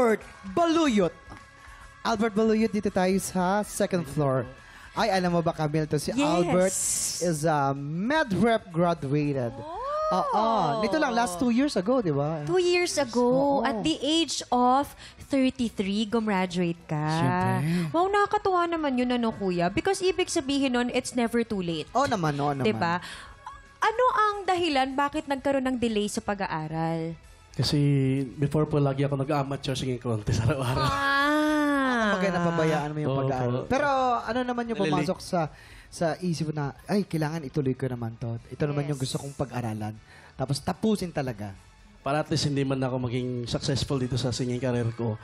Albert Baluyot. Albert Baluyot, dito tayo sa second floor. Ay, alam mo ba, Camille, to si Albert is a MedRep graduated. Nito lang, last 2 years ago, di ba? 2 years ago, at the age of 33, gumraduate ka. Siyempre. Wow, nakakatuwa naman yun, ano, kuya? Because ibig sabihin nun, it's never too late. Oo naman. Diba? Ano ang dahilan bakit nagkaroon ng delay sa pag-aaral? Kasi before po lagi ako nag-amateur singing contest araw-araw. Kumbaga napabayaan mo yung Oo, pag-aaral. po. Pero ano naman yung pumasok sa isip na, ay, kailangan ituloy ko naman to. Ito naman yung gusto kong pag-aralan. Tapos tapusin talaga. Para at least hindi man ako maging successful dito sa singing career ko,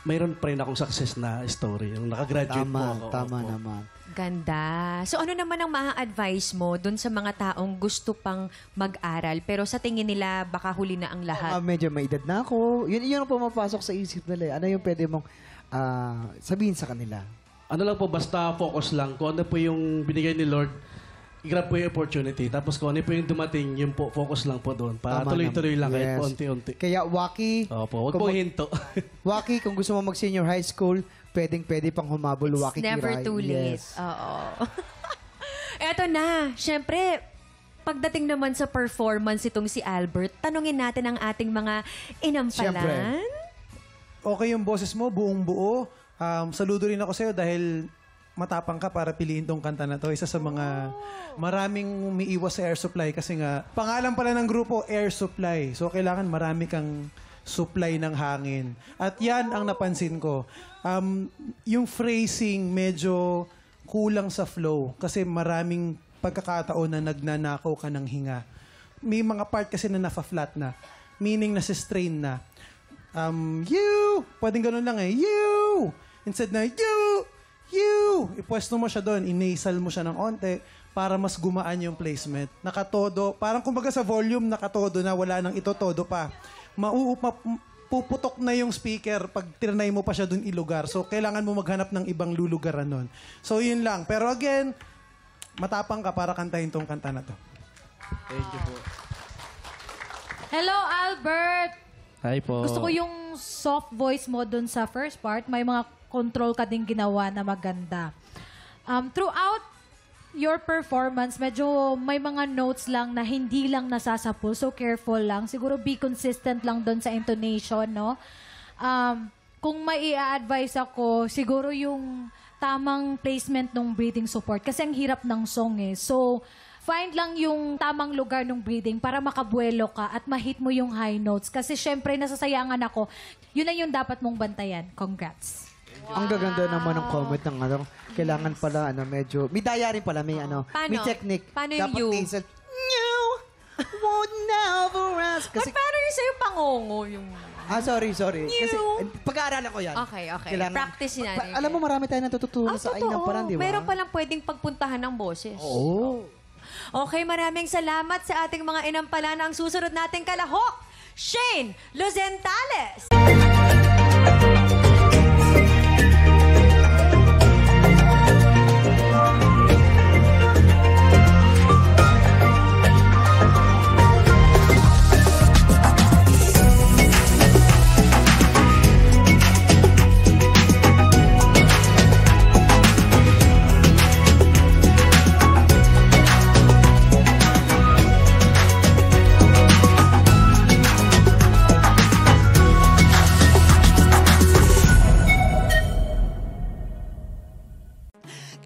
mayroon pa rin akong success na story. Yung nakagraduate po ako. Tama naman. Ganda. So ano naman ang maa-advise mo dun sa mga taong gusto pang mag-aral pero sa tingin nila baka huli na ang lahat? Medyo may edad na ako. Yun ang pumapasok sa isip nila. Ano yung pwede mong sabihin sa kanila? Ano lang po, basta focus lang. Kung ano po yung binigay ni Lord, i-grab po yung opportunity. Tapos kung ano po yung dumating, yun po, focus lang po doon. Para Tama tuloy-tuloy lang kahit Yes. po unti-unti. Kaya, Waki, Opo, huwag po hinto. Waki, kung gusto mo mag-senior high school, pwede pang humabol, Waki Never Kiray. too late. Yes. Oo. Eto na. Siyempre, pagdating naman sa performance itong si Albert, tanungin natin ang ating mga inampalan. Okay yung boses mo, buong buo. Saludo rin ako sa'yo dahil matapang ka para piliin tong kanta na to. Isa sa mga maraming umiiwas sa Air Supply kasi nga, pangalan pala ng grupo, Air Supply. So, kailangan marami kang supply ng hangin. At yan ang napansin ko. Yung phrasing medyo kulang sa flow kasi maraming pagkakataon na nagnanakaw ka ng hinga. May mga part kasi na nafa-flat na. Meaning nasa-strain na. Pwedeng ganun lang eh. You! Instead na, you! Ipwesto mo siya doon. Inasal mo siya ng onte para mas gumaan yung placement. Nakatodo. Parang kumbaga sa volume, nakatodo na. Wala nang itotodo pa. Puputok na yung speaker pag tinay mo pa siya doon ilugar. So, kailangan mo maghanap ng ibang lulugaran nun. So, yun lang. Pero again, matapang ka para kantahin tong kanta na to. Thank you po. Hello, Albert! Hi po. Gusto ko yung soft voice mo dun sa first part. May mga control ka din ginawa na maganda. Throughout your performance, medyo may mga notes lang na hindi lang nasasapul. So, careful lang. Siguro be consistent lang dun sa intonation, no? Kung may i-advise ako, siguro yung tamang placement ng breathing support. Kasi ang hirap ng song eh. So, find lang yung tamang lugar ng breathing para makabuelo ka at ma-hit mo yung high notes. Kasi syempre, nasasayangan ako. Yun na yung dapat mong bantayan. Congrats. Ang gaganda naman ng comment ng kailangan pala medyo may daya rin pala, may Paano? may technique. Paano yung dapat you? nasal. You would never ask. Kasi Paano rin sa'yo pangongo yung... sorry. You. Kasi pag-aaralan ko yan. Okay. Practice natin. Alam mo, marami tayong natututunan sa Ainang Paraan, di ba? Meron palang pwedeng pagpuntahan ng boses. Oo. Okay, maraming salamat sa ating mga inampalana. Ang susunod nating kalahok, Shane Luzentales.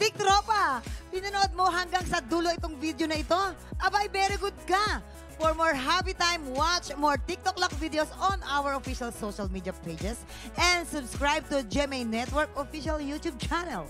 Tiktropa, pinanood mo hanggang sa dulo itong video na ito? Abay, very good ka! For more happy time, watch more TikTok Lock videos on our official social media pages and subscribe to GMA Network official YouTube channel.